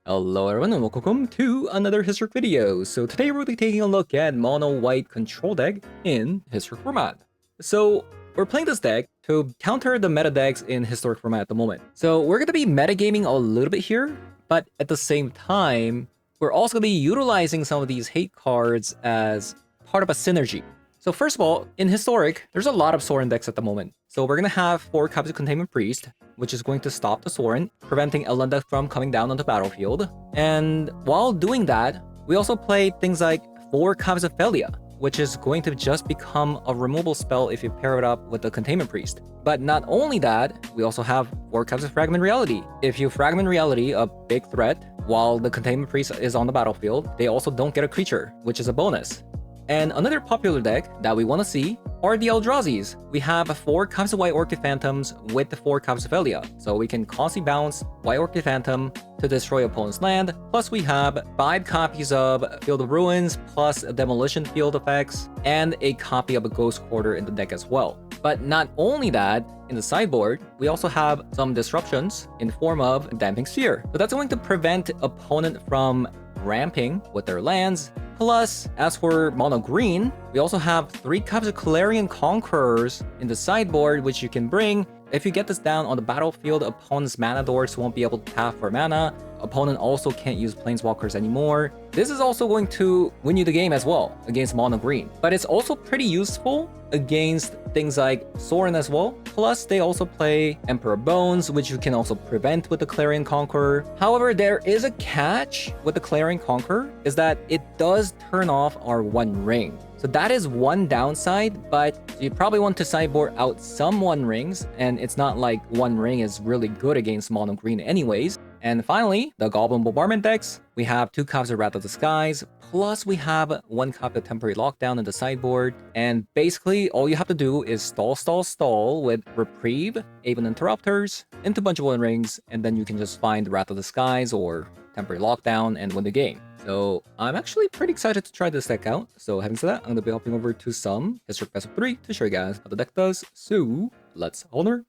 Hello everyone and welcome to another Historic video. So today we'll be taking a look at mono white control deck in Historic format. So we're playing this deck to counter the meta decks in Historic format at the moment. So we're going to be metagaming a little bit here, but at the same time, we're also going to be utilizing some of these hate cards as part of a synergy. So first of all, in Historic, there's a lot of Sorin decks at the moment. So we're going to have 4 copies of Containment Priest, which is going to stop the Sorin, preventing Elenda from coming down on the battlefield. And while doing that, we also play things like 4 copies of Felia, which is going to just become a removal spell if you pair it up with the Containment Priest. But not only that, we also have 4 copies of Fragment Reality. If you Fragment Reality a big threat while the Containment Priest is on the battlefield, they also don't get a creature, which is a bonus. And another popular deck that we want to see are the Eldrazi's. We have 4 copies of White Orchid Phantoms with the 4 copies of Elia, so we can constantly bounce White Orchid Phantom to destroy opponent's land. Plus we have 5 copies of Field of Ruins, plus a Demolition Field effects, and a copy of a Ghost Quarter in the deck as well. But not only that, in the sideboard, we also have some disruptions in form of Damping Sphere. So that's going to prevent opponent from ramping with their lands. Plus, as for mono green, we also have 3 copies of Clarion Conquerors in the sideboard, which you can bring. If you get this down on the battlefield, opponent's mana dorks won't be able to tap for mana. Opponent also can't use Planeswalkers anymore. This is also going to win you the game as well against mono green. But it's also pretty useful against things like Sorin as well. Plus, they also play Emperor Bones, which you can also prevent with the Clarion Conqueror. However, there is a catch with the Clarion Conqueror, is that it does turn off our One Ring. So that is one downside, but you probably want to sideboard out some One Rings, and it's not like One Ring is really good against mono green anyways. And finally, the Goblin Bombardment decks. We have 2 copies of Wrath of the Skies, plus we have 1 copy of Temporary Lockdown in the sideboard. And basically, all you have to do is stall with Reprieve, Aven Interrupters, into a bunch of One Rings, and then you can just find Wrath of the Skies or Temporary Lockdown and win the game. So I'm actually pretty excited to try this deck out. So having said that, I'm going to be hopping over to some Historic Best of 3 to show you guys how the deck does. So let's honor.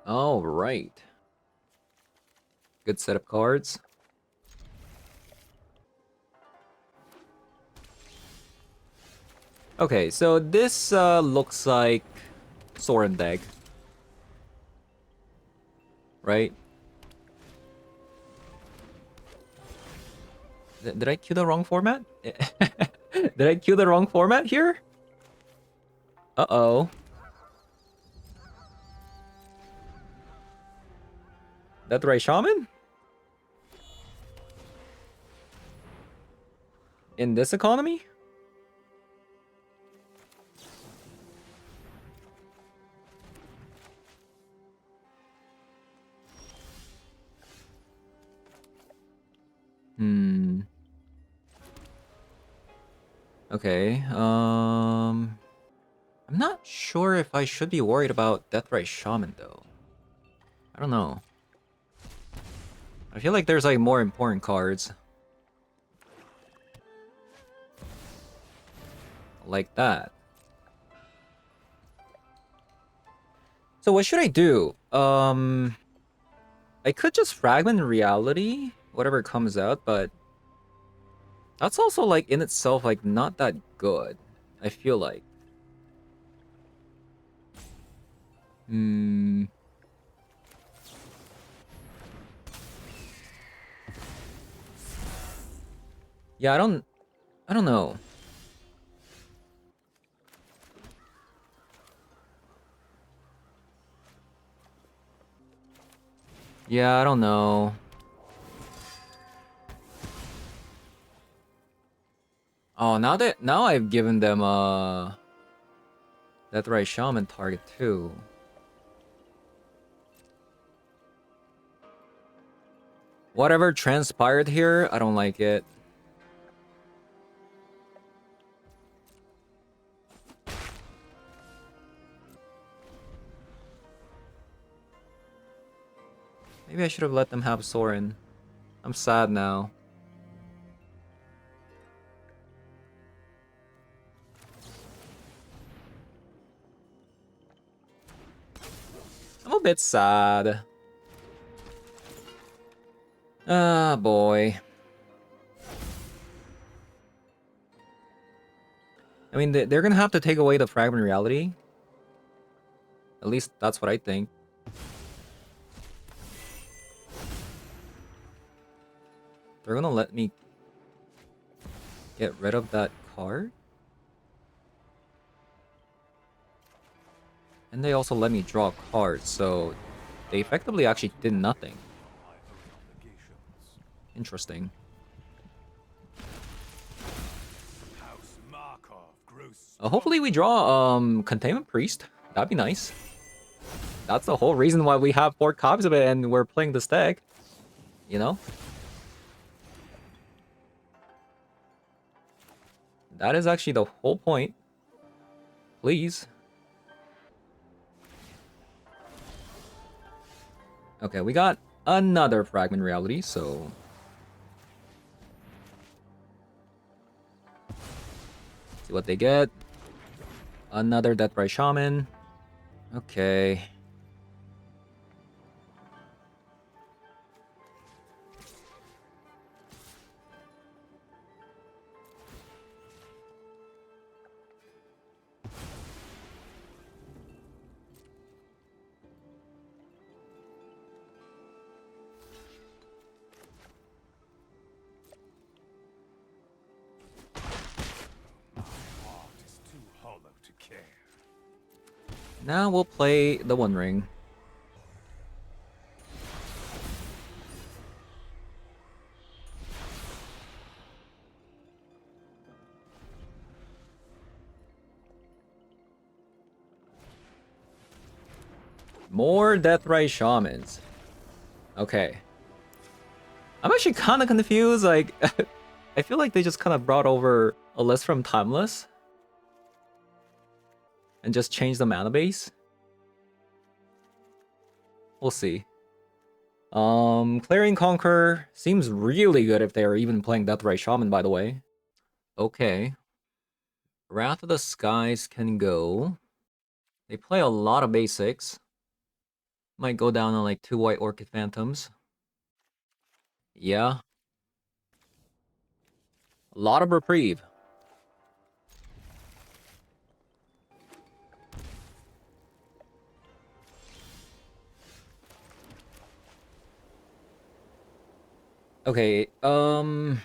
All right. Good set of cards. Okay, so this looks like Sorin deck, right? Did I cue the wrong format? Did I cue the wrong format here? Uh-oh. Deathray Shaman? In this economy? Okay, I'm not sure if I should be worried about Deathray Shaman, though. I don't know. I feel like there's, like, more important cards. Like that. So what should I do? I could just Fragment Reality, whatever comes out, but that's also, like, in itself, like, not that good, I feel like. Yeah, I don't know. Yeah, I don't know. Oh, now I've given them Deathray Shaman target too. Whatever transpired here, I don't like it. Maybe I should have let them have Sorin. I'm sad now. I'm a bit sad. Ah, boy. I mean, they're gonna have to take away the fragment reality. At least that's what I think. They're gonna let me get rid of that card? And they also let me draw a card, so they effectively actually did nothing. Interesting. Hopefully we draw Containment Priest. That'd be nice. That's the whole reason why we have 4 copies of it and we're playing this deck. You know? That is actually the whole point. Please. Okay, we got another Fragment Reality, so... see what they get. Another Deathbright Shaman. Okay. Now we'll play the One Ring. More Deathbright Shamans. Okay. I'm actually kind of confused, like... I feel like they just kind of brought over a list from Timeless. And just changed the mana base. We'll see. Clarion Conqueror seems really good if they are even playing Deathbright Shaman, by the way. Okay. Wrath of the Skies can go. They play a lot of basics. Might go down on like 2 White Orchid Phantoms. Yeah. A lot of reprieve. Okay, Troll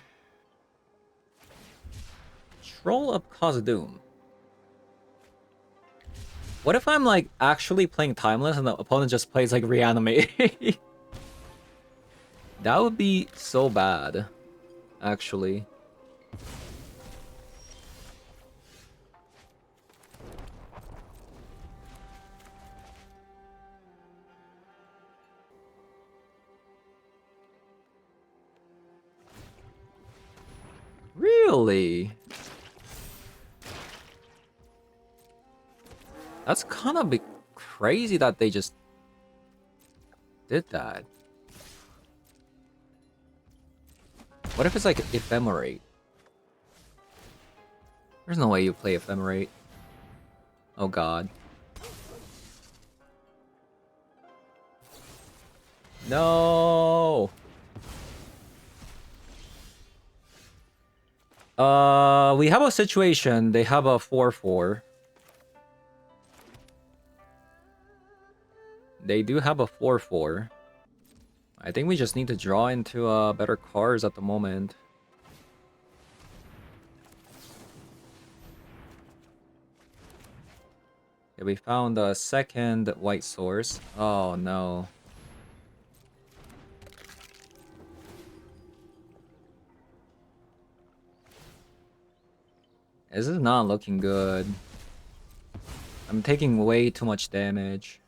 of Khazad-dûm. What if I'm like actually playing Timeless and the opponent just plays like Reanimate? That would be so bad, actually. Really? That's kind of crazy that they just did that. What if it's like Ephemerate? There's no way you play Ephemerate. Oh god. No! We have a situation. They have a 4/4. They do have a 4/4. I think we just need to draw into better cards at the moment. Yeah, we found a second white source. Oh no. This is not looking good. I'm taking way too much damage.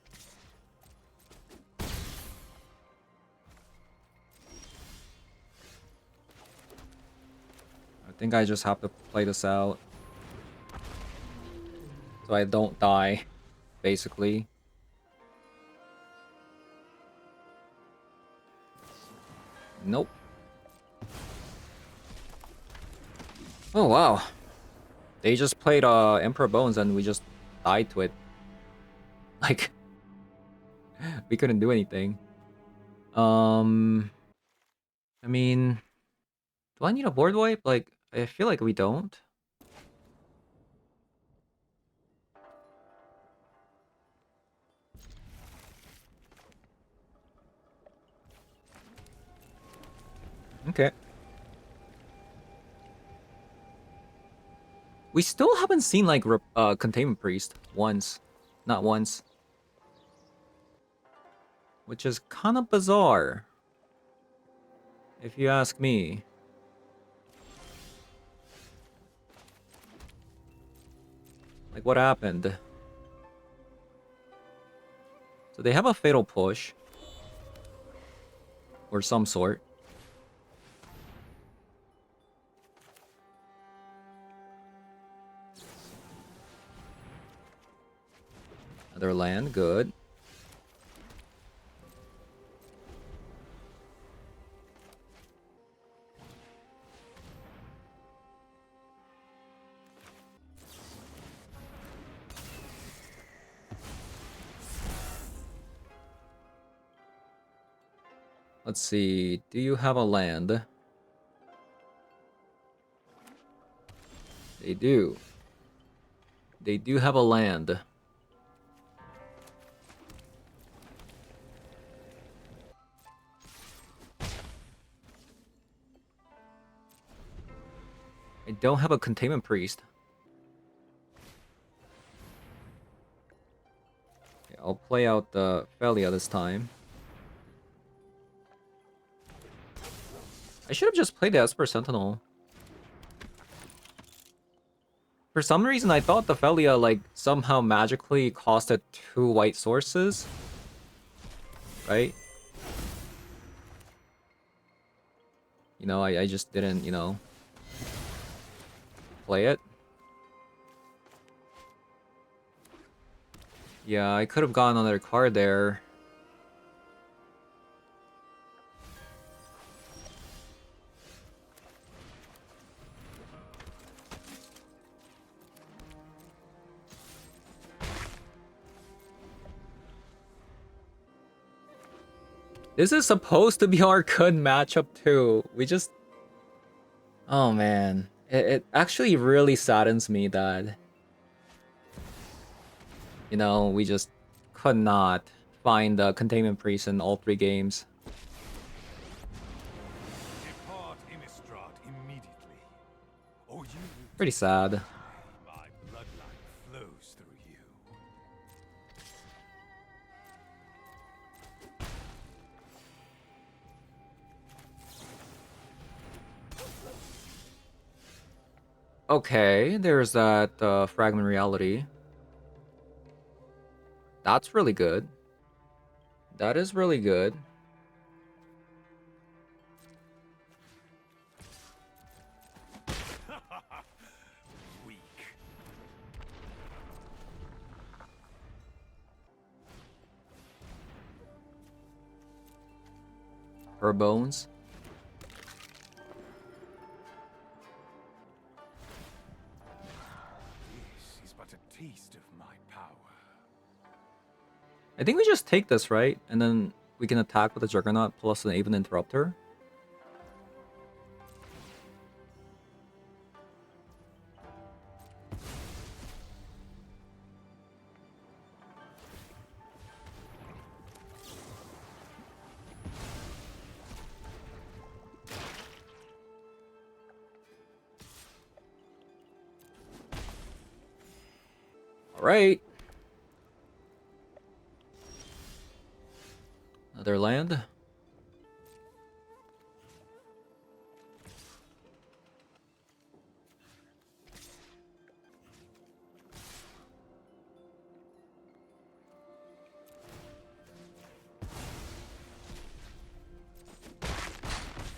I think I just have to play this out. So I don't die, basically. Nope. Oh wow. They just played Emperor Bones and we just died to it. Like, we couldn't do anything. I mean, do I need a board wipe? Like, I feel like we don't. Okay. We still haven't seen, like, Containment Priest once. Not once. Which is kind of bizarre, if you ask me. Like, what happened? So they have a Fatal Push. Or some sort. Another land, good. Let's see, do you have a land? They do. They do have a land. I don't have a Containment Priest. Okay, I'll play out the Felia this time. I should have just played the Esper Sentinel. For some reason, I thought the Felia, like, somehow magically costed 2 white sources. Right? You know, I just didn't, you know, play it. Yeah, I could have gotten another card there. This is supposed to be our good matchup too. We just... Oh man. It actually really saddens me that... You know, we just could not find the Containment Priest in all 3 games. Depart Innistrad immediately, or you will Pretty sad. my bloodline flows through you. Okay, there's that Fragment Reality. That's really good. That is really good. Weak. Her bones. This is but a taste of my power. I think we just take this, right? And then we can attack with the Juggernaut plus an Aven Interrupter. Alright. Another land.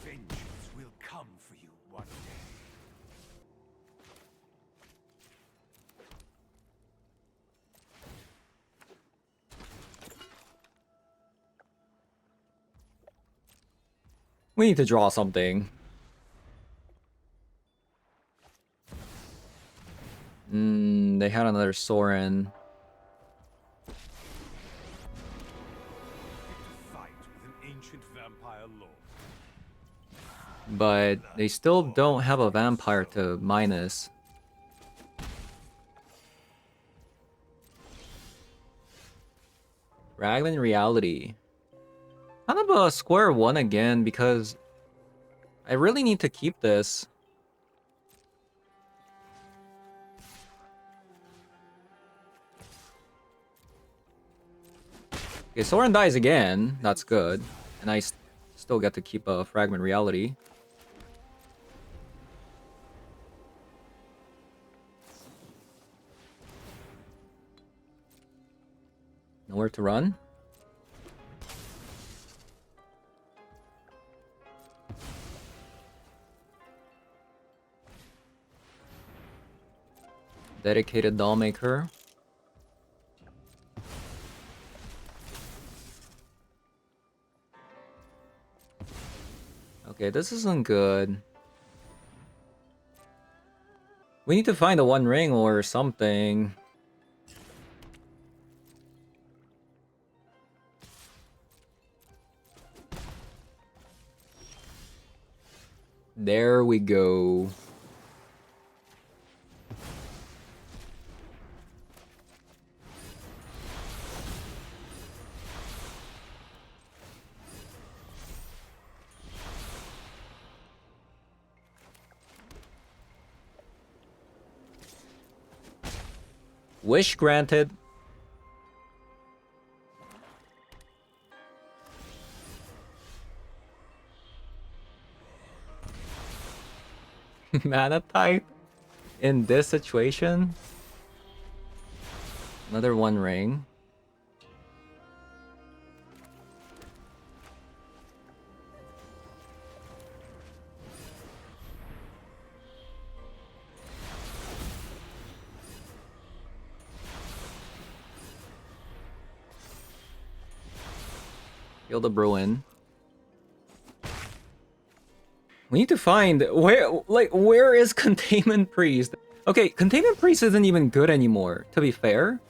Vengeance will come for you one day. We need to draw something. They had another Sorin. To fight with an ancient vampire lord. But they still don't have a vampire to minus. Fragment reality. Kind of a square one again because I really need to keep this. Okay, Soren dies again. That's good. And I still get to keep a fragment reality. Nowhere to run. Dedicated doll maker. Okay, this isn't good. We need to find a one ring or something. There we go. Wish granted. Mana type in this situation. Another one ring. Kill the Bruin. We need to find where is Containment Priest? Okay, Containment Priest isn't even good anymore, to be fair.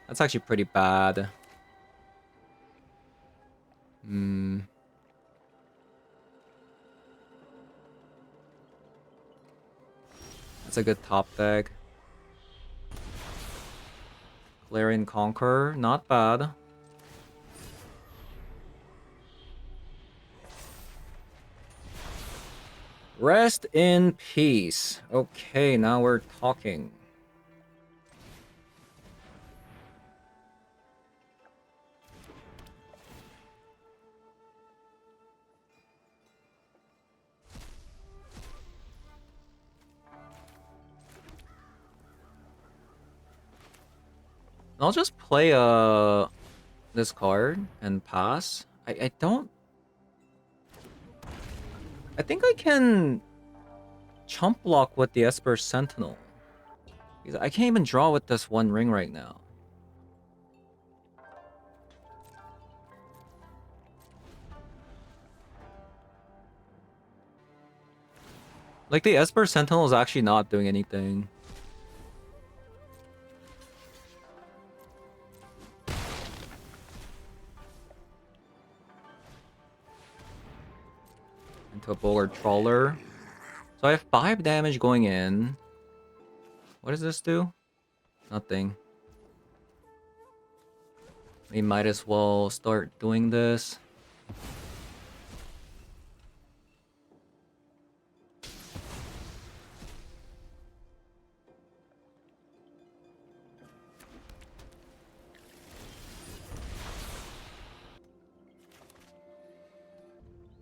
That's actually pretty bad. That's a good top deck. Clarion Conqueror, not bad. Rest in peace. Okay, now we're talking. I'll just play this card and pass. I don't. I think I can chump block with the Esper Sentinel. Because I can't even draw with this one ring right now. Like the Esper Sentinel is actually not doing anything. Into a Bowler Trawler. So I have 5 damage going in. What does this do? Nothing. We might as well start doing this.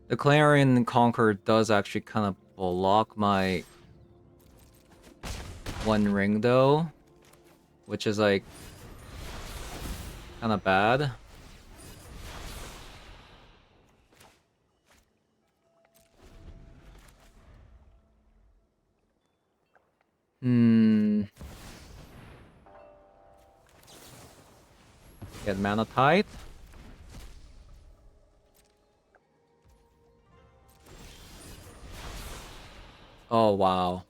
The Clarion Conqueror does actually kind of block my one ring though, which is like kind of bad. Get mana tight. Oh wow.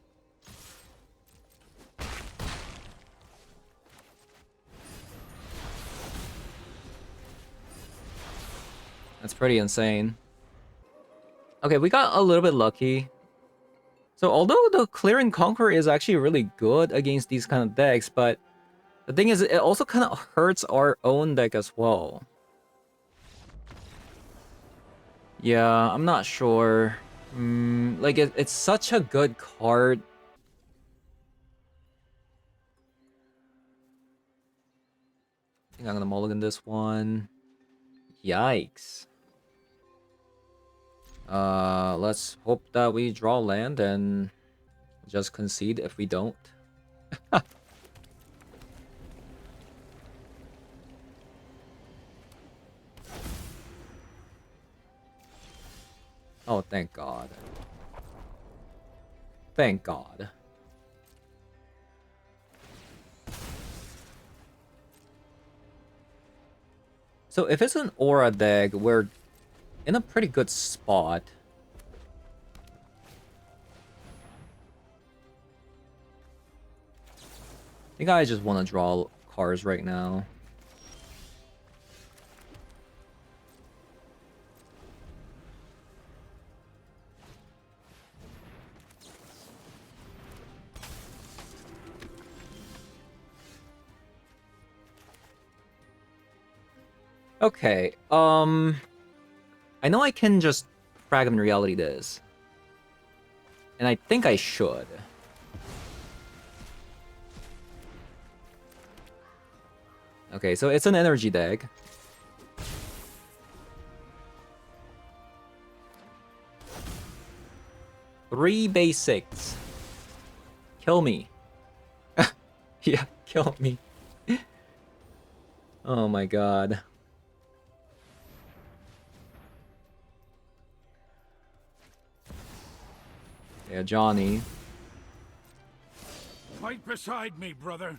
That's pretty insane. Okay, we got a little bit lucky. So although the Clear and Conquer is actually really good against these kind of decks, but the thing is, it also kind of hurts our own deck as well. Yeah, I'm not sure. Like, it's such a good card. I think I'm gonna mulligan this one. Yikes. Let's hope that we draw land and just concede if we don't. Oh, thank God. Thank God. So if it's an aura deck, we're in a pretty good spot. I think I just want to draw cards right now. Okay, I know I can just Fragment Reality this. And I think I should. Okay, so it's an energy deck. Three basics. Kill me. Yeah, kill me. Oh my god. Yeah, Johnny. Fight beside me, brother.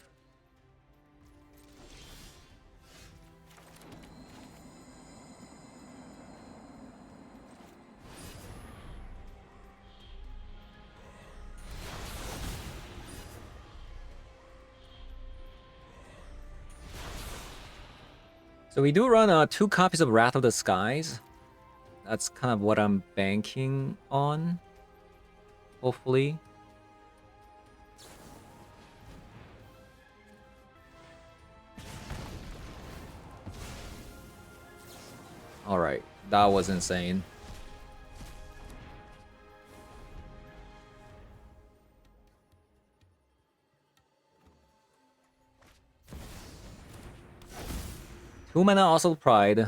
So we do run 2 copies of Wrath of the Skies. That's kind of what I'm banking on. Hopefully. Alright, that was insane. Two mana also Pride.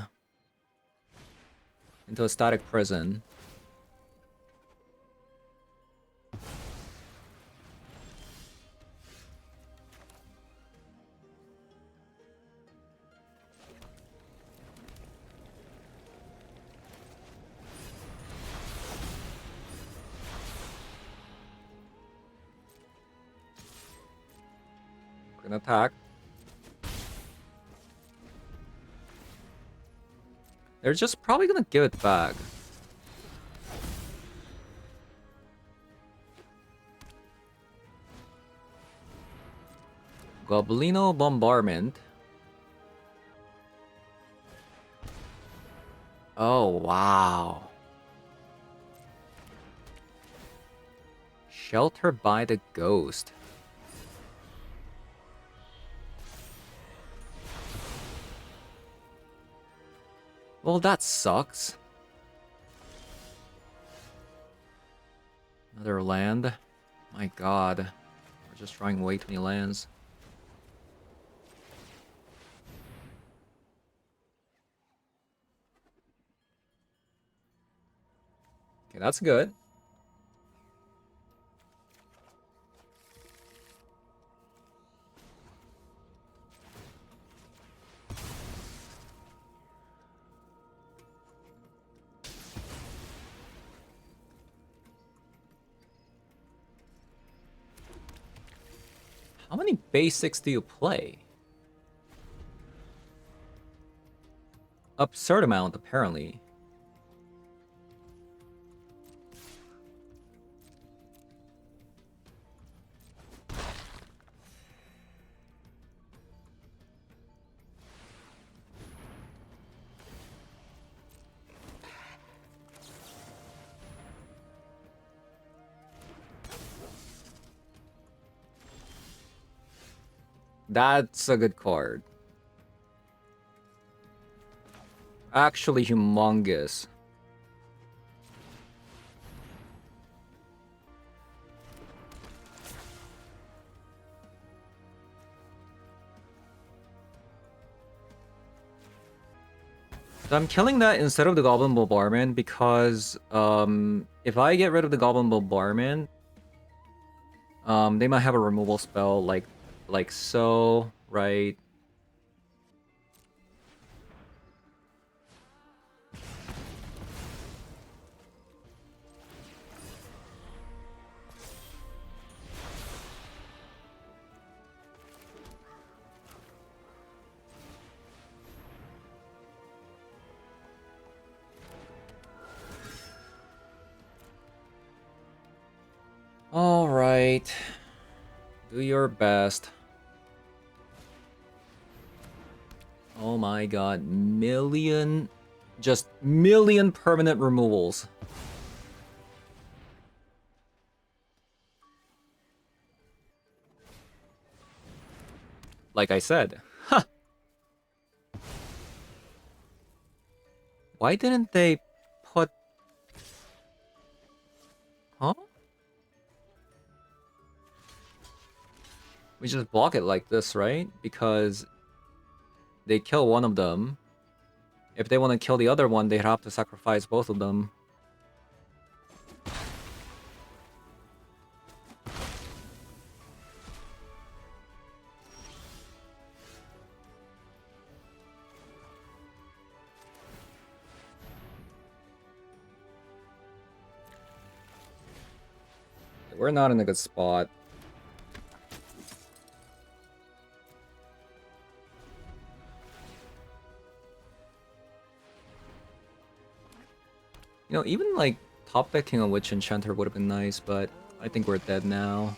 Into a static prison. Gonna attack. They're just probably gonna give it back. Goblino Bombardment. Oh, wow. Shelter by the Ghost. Well, that sucks. Another land. My god. We're just drawing way too many lands. Okay, that's good. How many basics do you play? Absurd amount, apparently. That's a good card. Actually humongous. So I'm killing that instead of the Goblin Bombardment because if I get rid of the Goblin Bombardment, they might have a removal spell like so, right? All right. Do your best. Oh my god, just million permanent removals. Like I said. Huh. Why didn't they put... Huh? We just block it like this, right? Because they kill one of them. If they want to kill the other one, they'd have to sacrifice both of them. We're not in a good spot. You know, even like top decking a Witch Enchanter would have been nice, but I think we're dead now.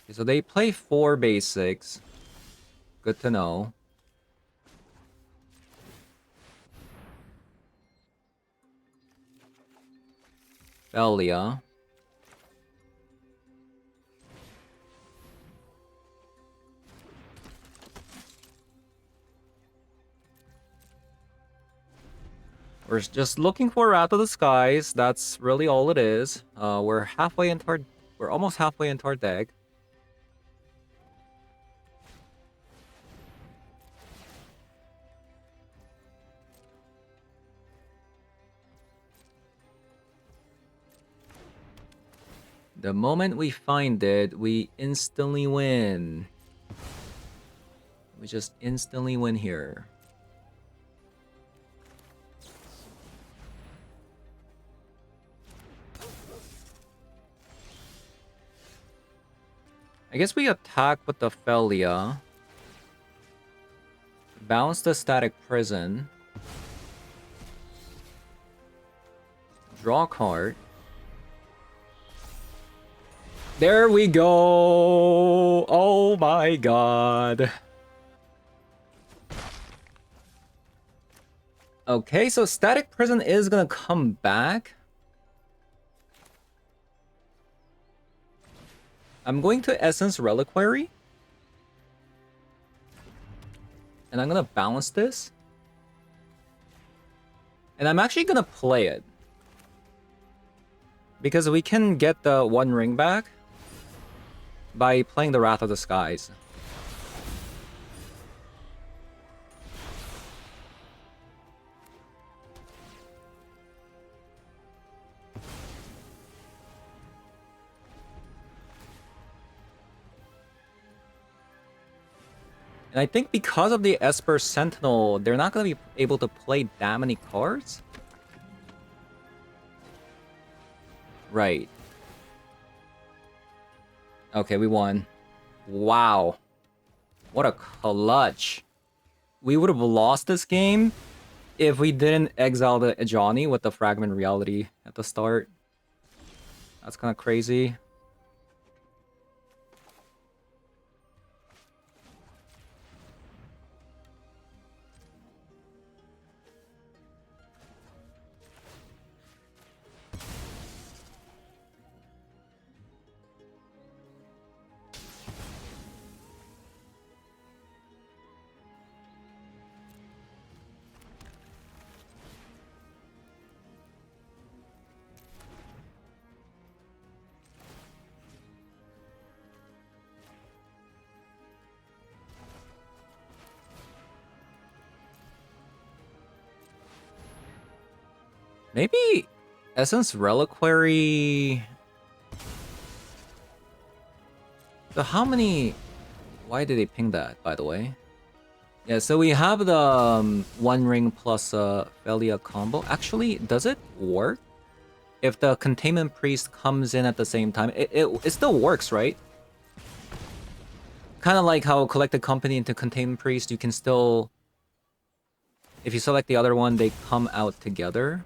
Okay, so they play 4 basics. Good to know. Belia. We're just looking for Wrath of the Skies. That's really all it is. We're almost halfway into our deck. The moment we find it, we instantly win. We just instantly win here. I guess we attack with the Felia. Bounce the Static Prison. Draw a card. There we go! Oh my god. Okay, so Static Prison is gonna come back. I'm going to Essence Reliquary. And I'm gonna balance this. And I'm actually gonna play it. Because we can get the 1 ring back by playing the Wrath of the Skies. And I think because of the Esper Sentinel, they're not going to be able to play that many cards? Right. Okay, we won. Wow. What a clutch. We would have lost this game if we didn't exile the Ajani with the Fragment Reality at the start. That's kind of crazy. Maybe Essence Reliquary. So how many? Why did they ping that, by the way? Yeah, so we have the One Ring plus Felia combo. Actually, does it work? If the Containment Priest comes in at the same time, it still works, right? Kind of like how Collected Company into Containment Priest, you can still... If you select the other one, they come out together.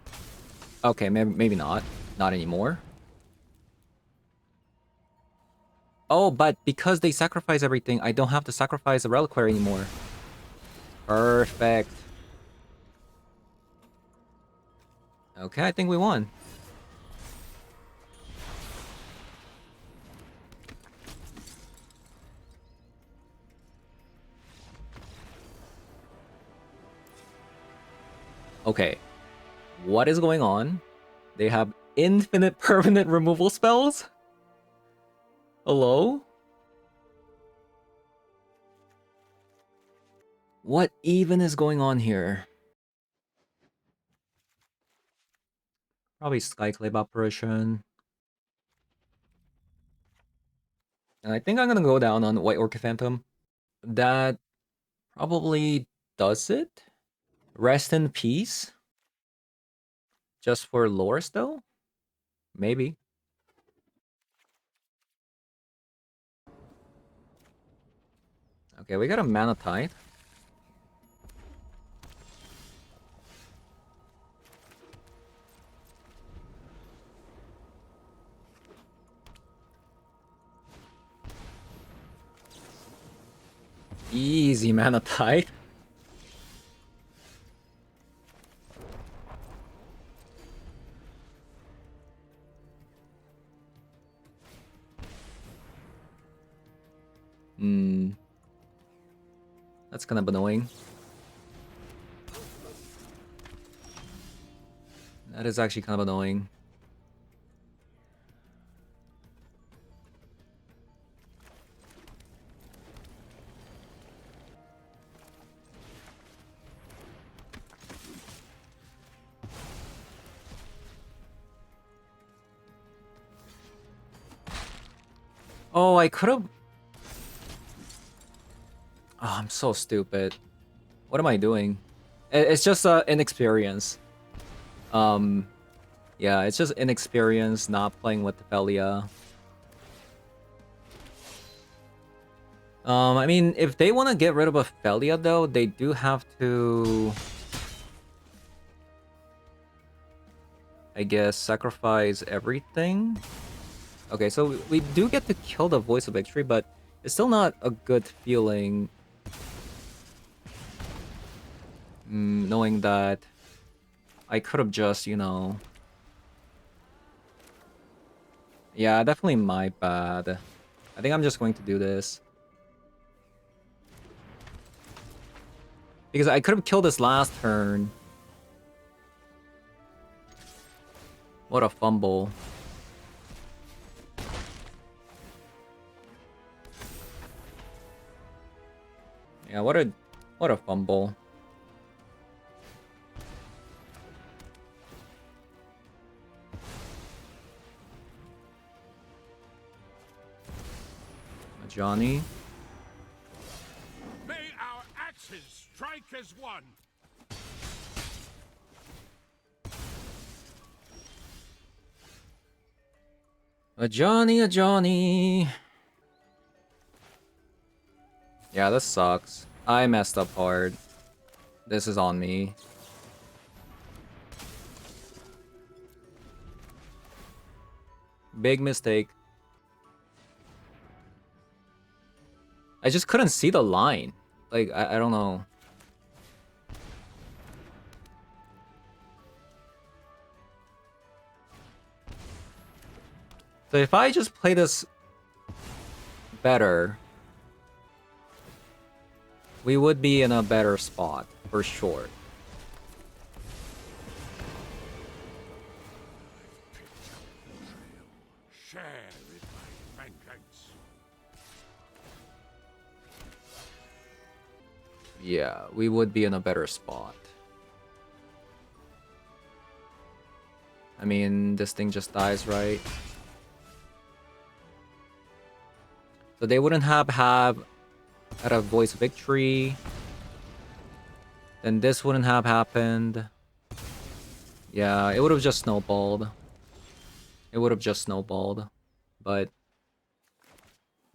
Okay, maybe not. Not anymore. Oh, but because they sacrifice everything, I don't have to sacrifice the Reliquary anymore. Perfect. Okay, I think we won. Okay. What is going on? They have infinite permanent removal spells? Hello? What even is going on here? Probably Skyclave Apparition. And I think I'm gonna go down on White Orchid Phantom. That probably does it. Rest in peace. Just for lores though? Maybe. Okay, we got a Mana Tide. Easy Mana Tide. That's kind of annoying. That is actually kind of annoying. Oh, I could have... Oh, I'm so stupid. What am I doing? It's just inexperience. Yeah, it's just inexperience, not playing with Felia. I mean, if they want to get rid of Felia, though, they do have to... I guess, sacrifice everything? Okay, so we do get to kill the Voice of Victory, but it's still not a good feeling. Knowing that I could have just, you know... Yeah, definitely my bad. I think I'm just going to do this. Because I could have killed this last turn. What a fumble. Yeah, what a fumble. Johnny. May our axes strike as one. A Johnny. Yeah, this sucks. I messed up hard. This is on me. Big mistake. I just couldn't see the line. Like, I don't know. So if I just play this better, we would be in a better spot, for sure. Share in my vengeance. Yeah, we would be in a better spot. I mean, this thing just dies, right? So they wouldn't have had a voice of victory. Then this wouldn't have happened. Yeah, it would have just snowballed. It would have just snowballed. But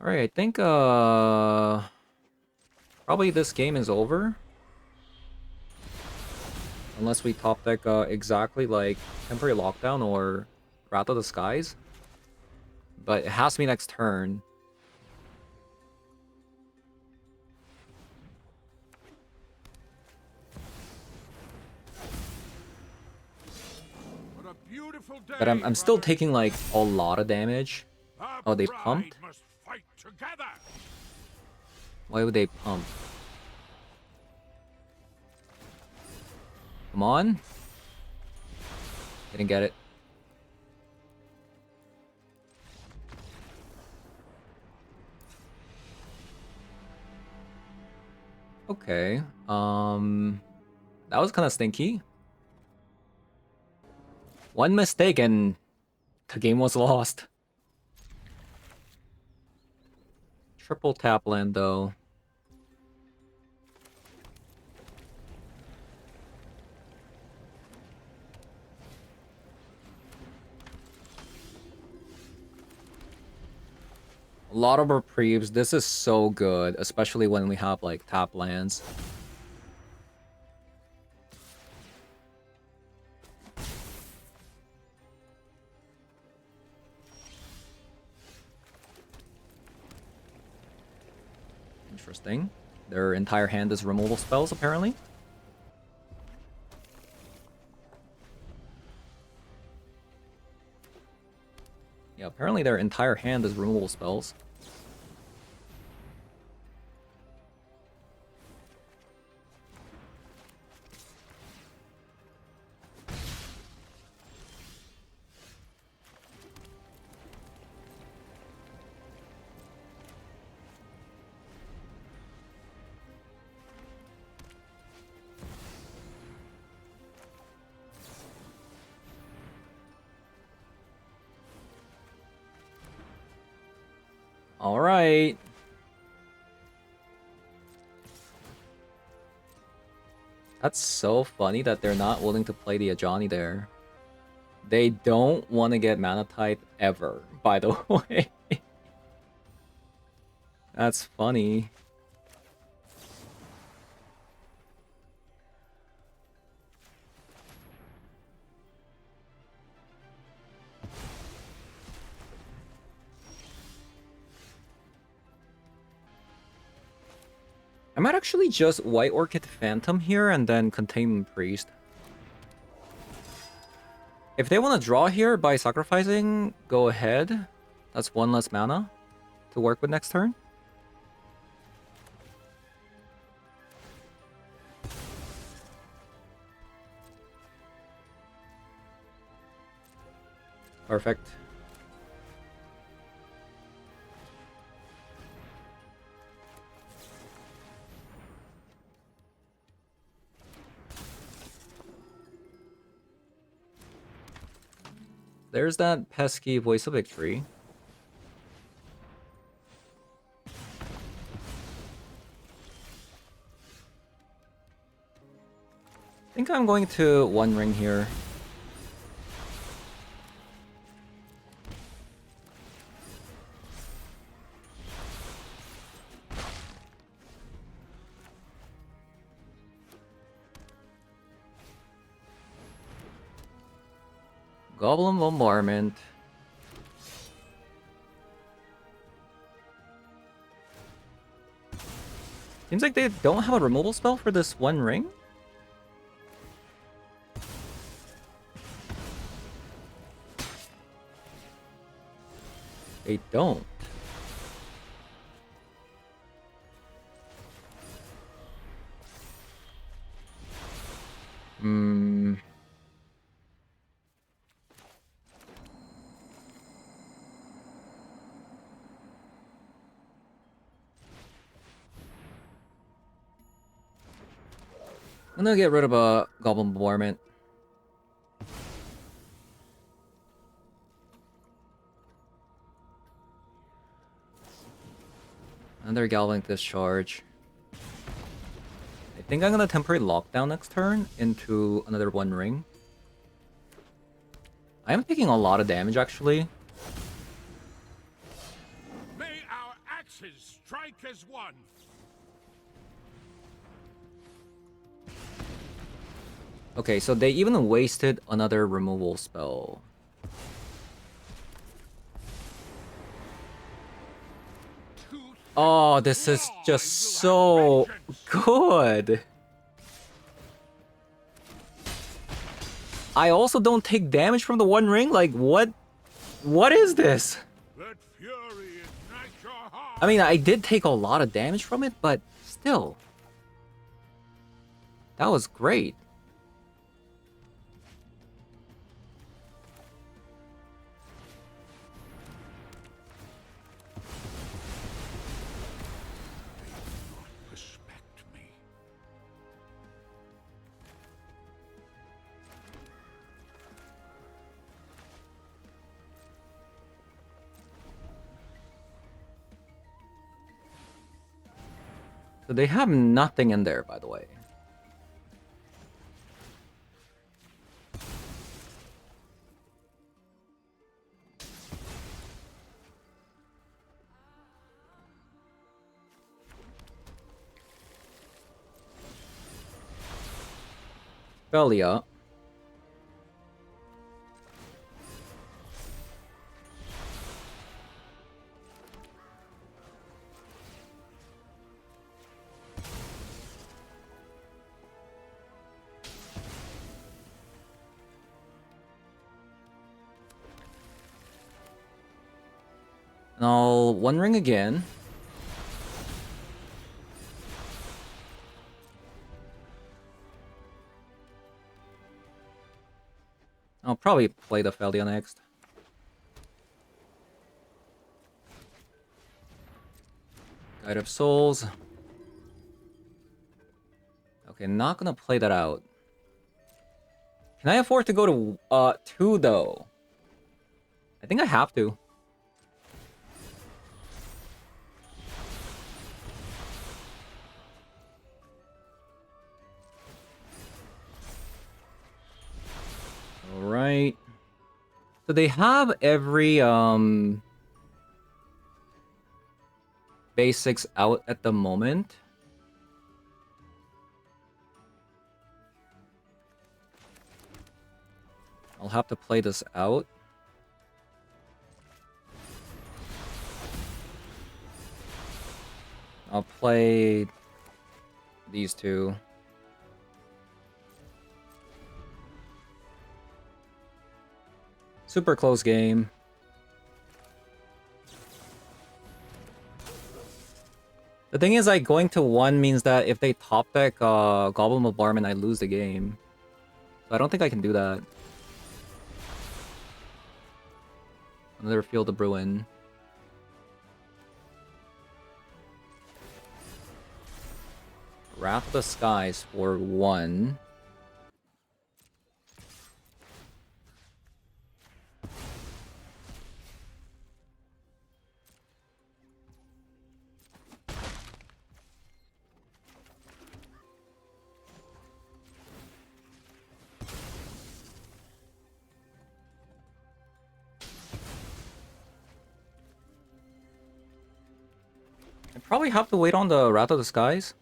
alright, I think probably this game is over. Unless we top deck exactly like Temporary Lockdown or Wrath of the Skies. But it has to be next turn. What a beautiful day, But I'm still brothers. taking like a lot of damage. Our Oh, they pride pumped? must fight together. Why would they pump? Come on. Didn't get it. Okay. That was kind of stinky. One mistake and the game was lost. Triple tap land though. A lot of reprieves. This is so good, especially when we have like tap lands. Interesting. Their entire hand is removal spells, apparently. Yeah, apparently their entire hand is removal spells. All right. That's so funny that they're not willing to play the Ajani there. They don't want to get mana type ever, by the way. That's funny. I might actually just White Orchid Phantom here and then Containment Priest. If they want to draw here by sacrificing, go ahead. That's one less mana to work with next turn. Perfect. There's that pesky Voice of Victory. I think I'm going to One Ring here. Goblin Bombardment. Seems like they don't have a removal spell for this One Ring. They don't. Hmm. I'm gonna get rid of a Goblin Bombardment. Another Galvanic Discharge. I think I'm gonna temporary lockdown next turn into another One Ring. I am taking a lot of damage actually. May our axes strike as one. Okay, so they even wasted another removal spell. Oh, this is just so good. I also don't take damage from the One Ring? Like, what? What is this? Let fury ignite your heart. I mean, I did take a lot of damage from it, but still. That was great. Respect me. So they have nothing in there, by the way. Velia. And I'll One Ring again. I'll probably play the Velia next. Guide of Souls. Okay, not gonna play that out. Can I afford to go to 2 though? I think I have to. Alright. So they have every basics out at the moment. I'll have to play this out. I'll play these two. Super close game. The thing is, like, going to 1 means that if they top deck Goblin Bombardment, I lose the game. So I don't think I can do that. Another Field of Bruin. Wrath of the Skies for 1. I probably have to wait on the Wrath of the Skies.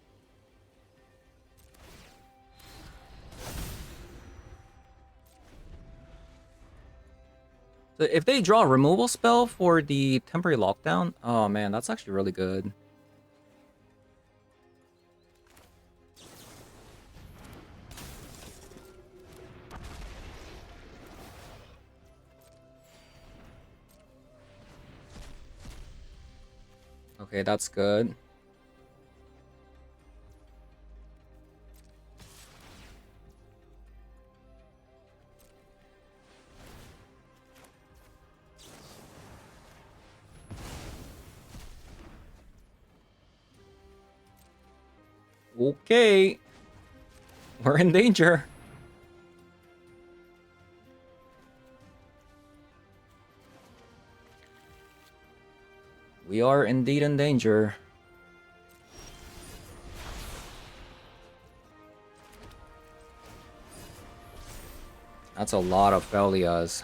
So if they draw a removal spell for the temporary lockdown, oh man, that's actually really good. Okay, that's good. Okay. We're in danger. We are indeed in danger. That's a lot of Felias.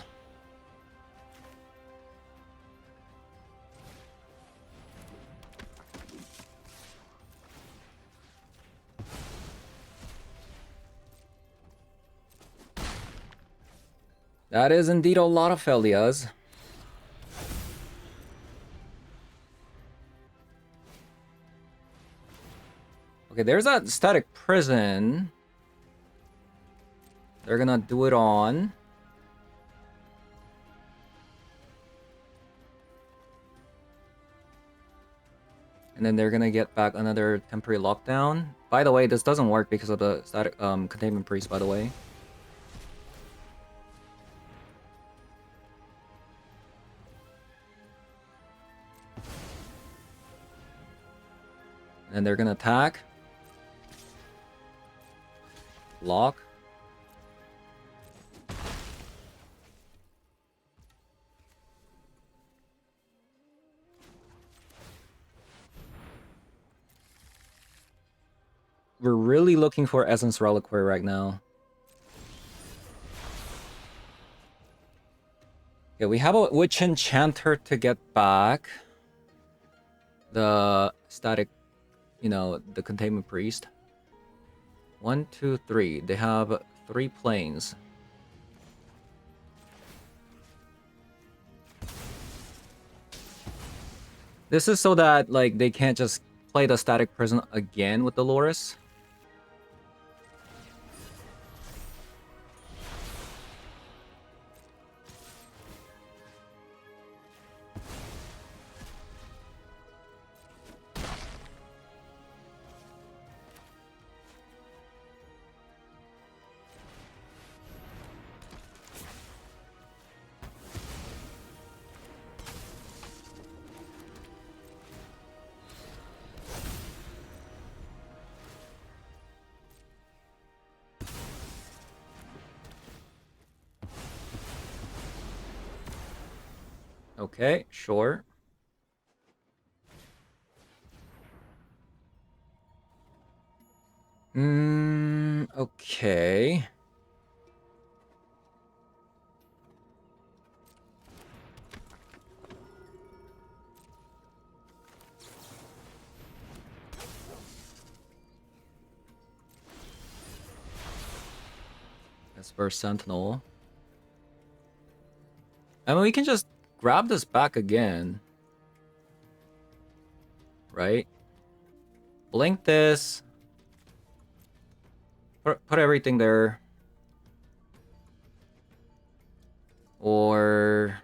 That is indeed a lot of Felias. Okay, there's that static prison. They're gonna do it on. And then they're gonna get back another temporary lockdown. By the way, this doesn't work because of the static containment priest, by the way. And then they're gonna attack. Lock. We're really looking for Essence Reliquary right now. Okay, we have a Witch Enchanter to get back the static, you know, the Containment Priest. 1, 2, 3. They have 3 planes. This is so that, like, they can't just play the Static Prison again with the Loris. Okay, sure. Okay. Esper Sentinel. I mean, we can just grab this back again. Right? Blink this. Put everything there. Or...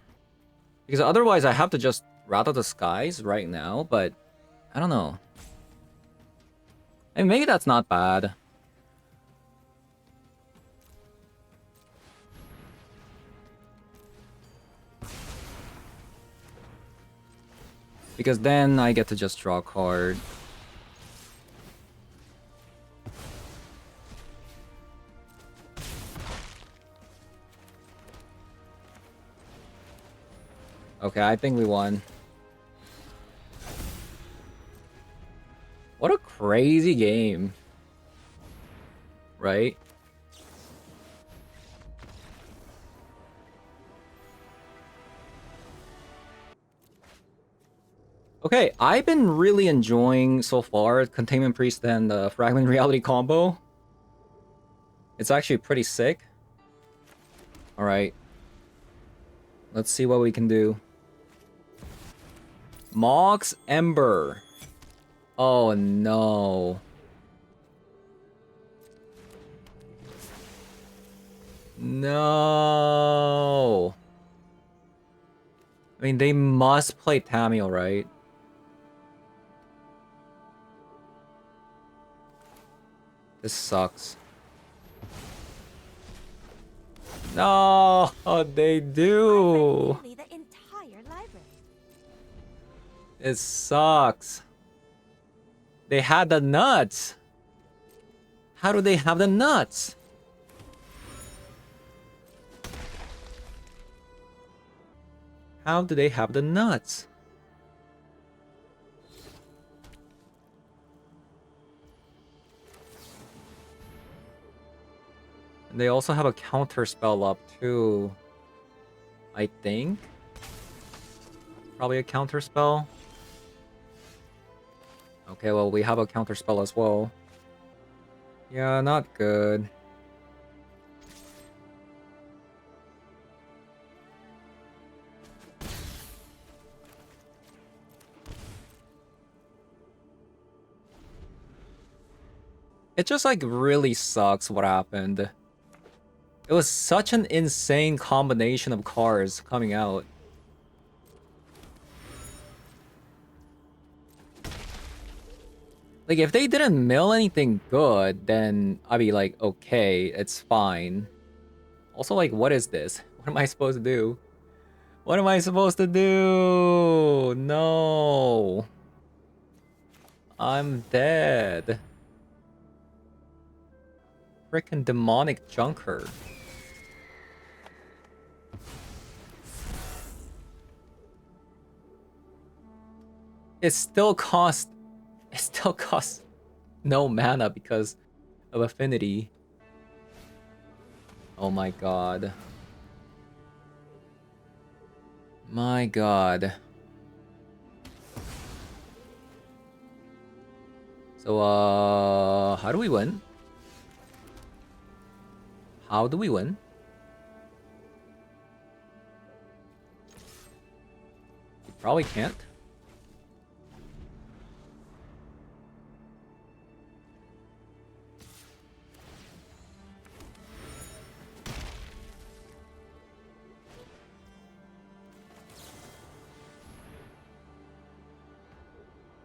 Because otherwise I have to just Rattle the Skies right now, but... I don't know. And maybe that's not bad. Because then I get to just draw a card. Okay, I think we won. What a crazy game. Right? Okay, I've been really enjoying so far Containment Priest and the Fragment Reality combo. It's actually pretty sick. Alright. Let's see what we can do. Mox Ember. Oh no. No. I mean, they must play Tamio, right? This sucks. No, they do. Nearly the entire library. It sucks. They had the nuts. How do they have the nuts? How do they have the nuts? And they also have a counter spell up too. I think. Probably a counter spell. Okay, well, we have a counter spell as well. Yeah, not good. It just like really sucks what happened. It was such an insane combination of cards coming out. Like, if they didn't mill anything good, then I'd be like, okay, it's fine. Also, like, what is this? What am I supposed to do? What am I supposed to do? No. I'm dead. Frickin' demonic junker. It still costs no mana because of affinity. Oh my god. My god. So, how do we win? How do we win? You probably can't.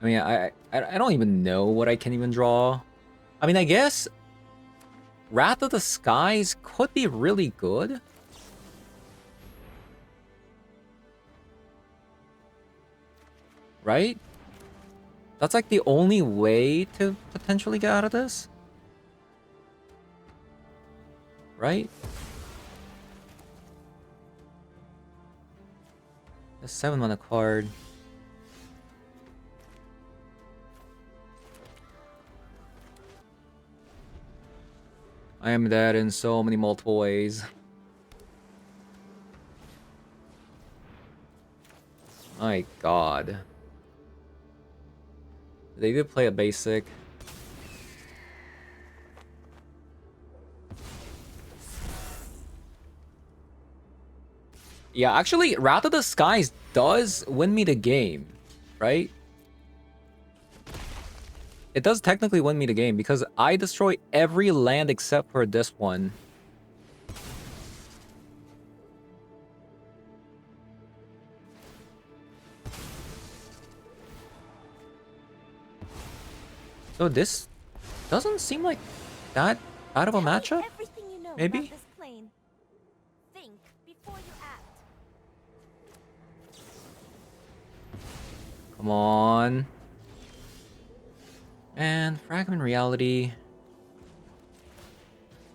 I mean, I don't even know what I can even draw. I mean, I guess Wrath of the Skies could be really good. Right? That's like the only way to potentially get out of this. Right? A 7-mana card. I am dead in so many multiple ways. My god. They did play a basic. Yeah, actually, Wrath of the Skies does win me the game, right? It does technically win me the game because I destroy every land except for this one. So this doesn't seem like that bad of a matchup. Everything you know Maybe? about this plane. Think before you act. Come on. And Fragment Reality.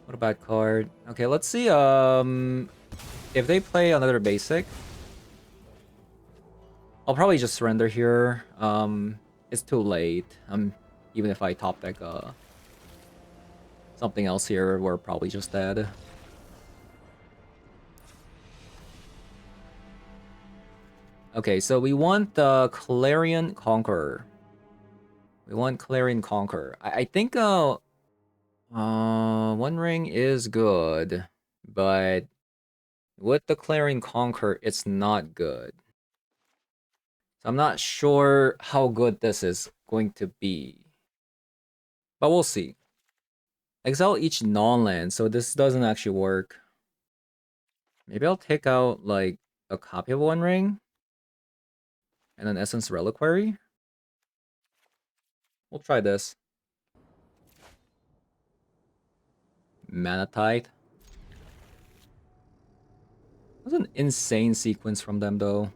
What a bad card. Okay, let's see if they play another basic. I'll probably just surrender here. It's too late. Even if I top deck something else here, we're probably just dead. Okay, so we want the Clarion Conqueror. We want Clarion Conqueror. I think One Ring is good, but with the Clarion Conqueror, it's not good. So I'm not sure how good this is going to be. But we'll see. Exile each non-land, so this doesn't actually work. Maybe I'll take out, like, a copy of One Ring. And an Essence Reliquary. We'll try this. Manatite. That was an insane sequence from them, though.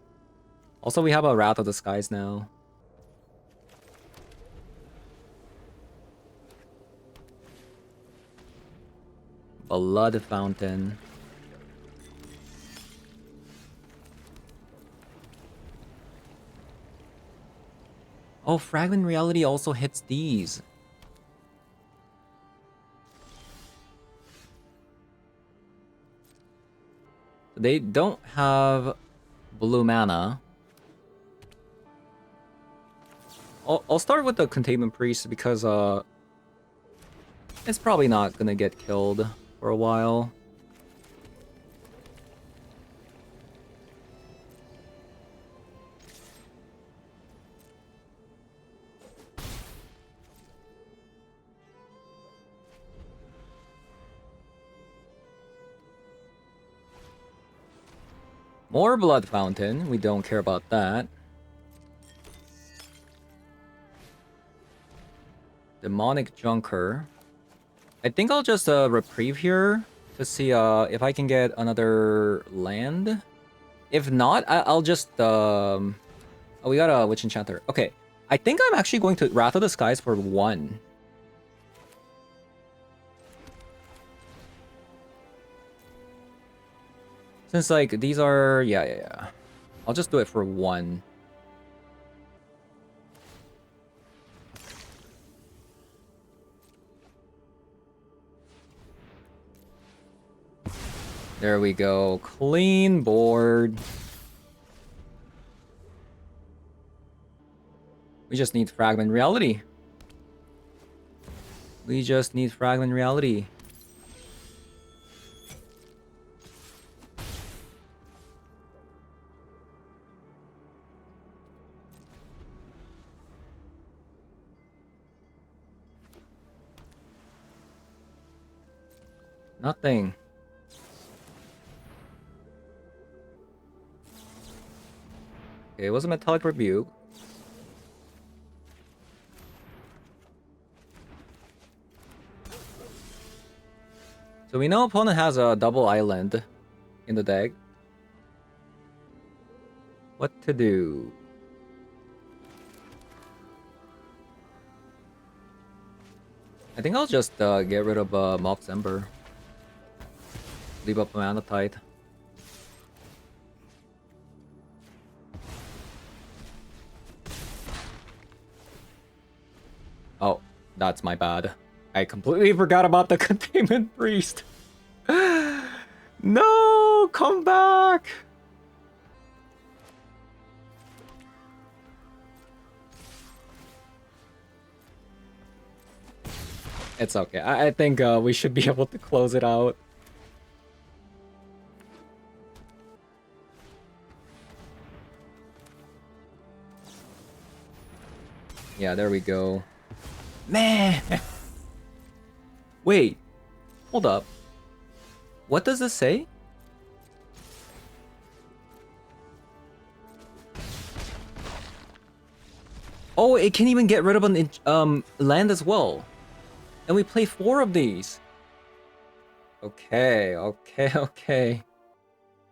Also, we have a Wrath of the Skies now. Blood Fountain. Oh, Fragment Reality also hits these. They don't have blue mana. I'll start with the Containment Priest because it's probably not gonna get killed for a while. More Blood Fountain. We don't care about that. Demonic Junker. I think I'll just reprieve here to see if I can get another land. If not, I'll just oh, we got a Witch Enchanter. Okay, I think I'm actually going to Wrath of the Skies for 1. Since like these are yeah. I'll just do it for 1. There we go. Clean board. We just need Fragment Reality. We just need Fragment Reality. Nothing. Okay, it was a Metallic Rebuke. So we know opponent has a double island in the deck. What to do? I think I'll just get rid of Mox Ember. Leave up Manatite. Oh, that's my bad. I completely forgot about the Containment Priest. No, come back. It's okay. I think we should be able to close it out. Yeah, there we go. Man! Wait. Hold up. What does this say? Oh, it can even get rid of an land as well. And we play 4 of these. Okay.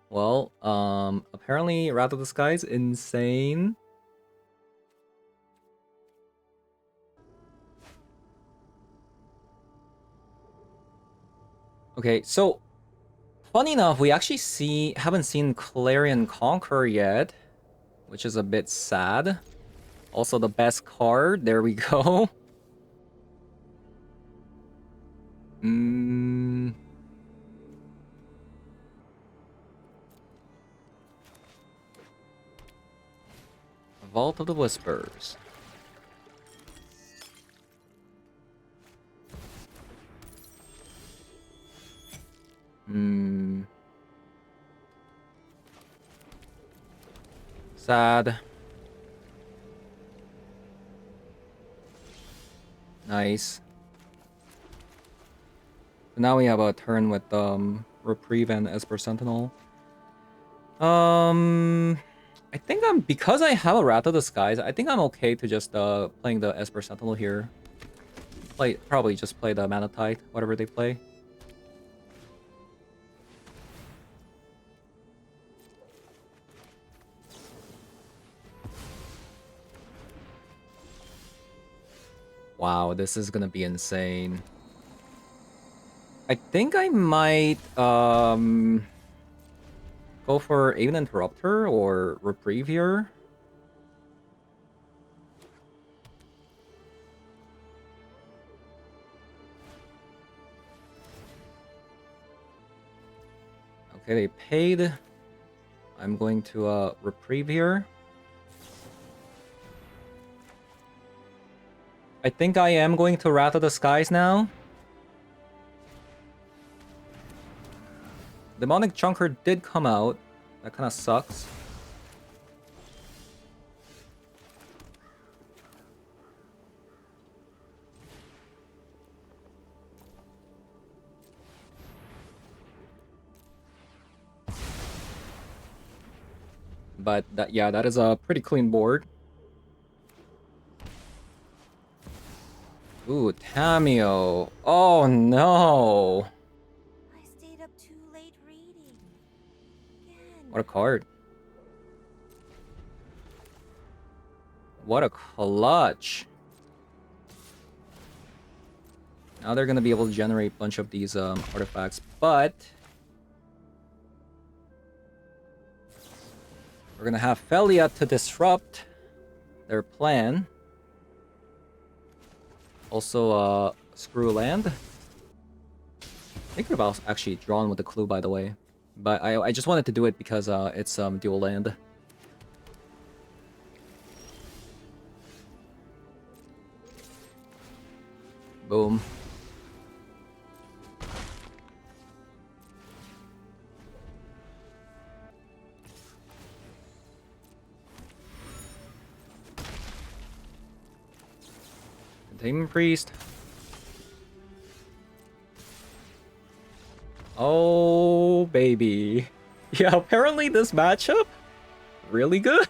Well, apparently Wrath of the Sky is insane. Okay, so funny enough, we actually haven't seen Clarion Conqueror yet, which is a bit sad. Also the best card, there we go. Vault of the Whispers. Sad. Nice. So now we have a turn with Reprieve and Esper Sentinel. I think because I have a Wrath of the Skies, I think I'm okay to just playing the Esper Sentinel here. Probably just play the Manatite, whatever they play. Wow, this is gonna be insane. I think I might go for Even Interrupter or Reprieve here. Okay, they paid. I'm going to Reprieve here. I think I am going to Wrath of the Skies now. Demonic Chunker did come out. That kind of sucks. But yeah, that is a pretty clean board. Ooh, Tamio. Oh no. I stayed up too late reading. Again. What a card. What a clutch. Now they're gonna be able to generate a bunch of these artifacts, but we're gonna have Felia to disrupt their plan. Also, screw land. I think I've actually drawn with the clue, by the way. But I just wanted to do it because it's dual land. Boom. Containment Priest. Oh, baby. Yeah, apparently this matchup, really good.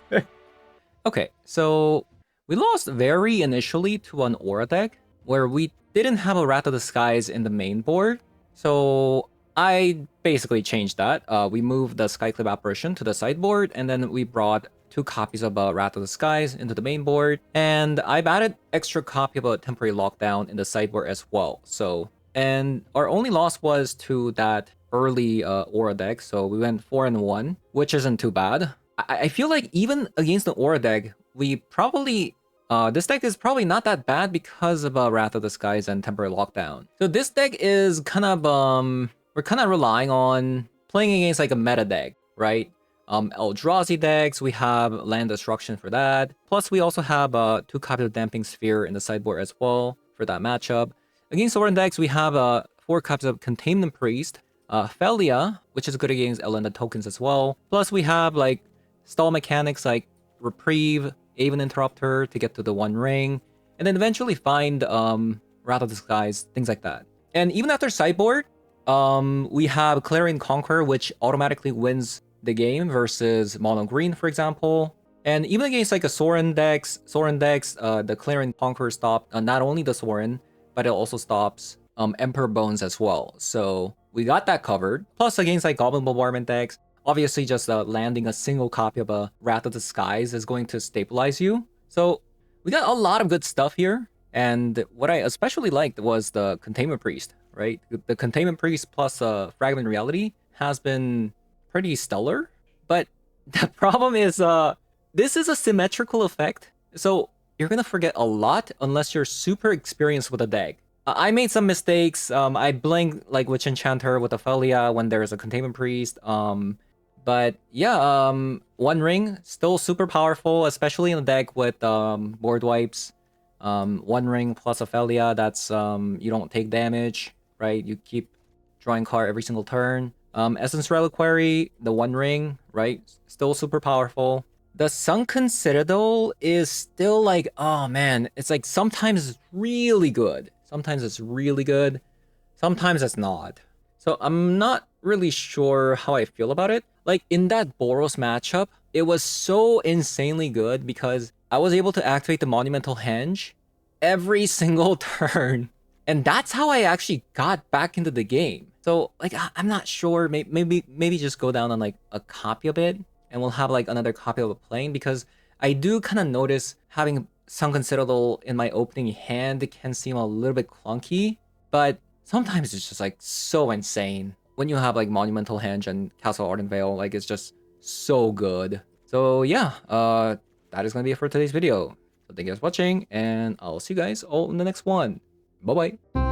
Okay, so we lost very initially to an Aura deck, where we didn't have a Wrath of the Skies in the main board. So I basically changed that. We moved the Skyclip Apparition to the sideboard, and then we brought 2 copies of Wrath of the Skies into the main board, and I've added extra copy of a Temporary Lockdown in the sideboard as well. So, and our only loss was to that early Aura deck, so we went 4-1, which isn't too bad. I feel like even against the Aura deck, we probably this deck is probably not that bad because of Wrath of the Skies and Temporary Lockdown. So this deck is kind of we're kind of relying on playing against like a meta deck, right? Eldrazi decks, we have Land Destruction for that. Plus, we also have 2 copies of Damping Sphere in the sideboard as well for that matchup. Against Sorin decks, we have 4 copies of Containment Priest, Felia, which is good against Elenda tokens as well. Plus, we have like stall mechanics like Reprieve, Even Interrupter to get to the One Ring, and then eventually find Wrath of the Skies, things like that. And even after sideboard, we have Clarion Conqueror, which automatically wins the game versus Mono Green, for example. And even against like a Sorin decks, the Clarion Conqueror stopped not only the Sorin, but it also stops Emperor Bones as well. So we got that covered. Plus against like Goblin Bombardment decks, obviously just landing a single copy of a Wrath of the Skies is going to stabilize you. So we got a lot of good stuff here. And what I especially liked was the Containment Priest, right? The Containment Priest plus Fragment Reality has been pretty stellar. But the problem is this is a symmetrical effect. So you're going to forget a lot unless you're super experienced with a deck. I made some mistakes. I blinked like Witch Enchanter with Ophelia when there's a Containment Priest. But yeah, One Ring, still super powerful, especially in a deck with board wipes. One Ring plus Ophelia, that's you don't take damage, right? You keep drawing card every single turn. Essence Reliquary, the One Ring, right? Still super powerful. The Sunken Citadel is still like, oh man, it's like sometimes it's really good. Sometimes it's really good. Sometimes it's not. So I'm not really sure how I feel about it. Like in that Boros matchup, it was so insanely good because I was able to activate the Monumental Henge every single turn. And that's how I actually got back into the game. So like, I'm not sure, maybe just go down on like a copy of it and we'll have like another copy of a plane because I do kind of notice having Sunken Citadel in my opening hand can seem a little bit clunky, but sometimes it's just like so insane. When you have like Monumental Henge and Castle Arden Vale, like it's just so good. So yeah, that is gonna be it for today's video. So thank you guys for watching, and I'll see you guys all in the next one. Bye bye.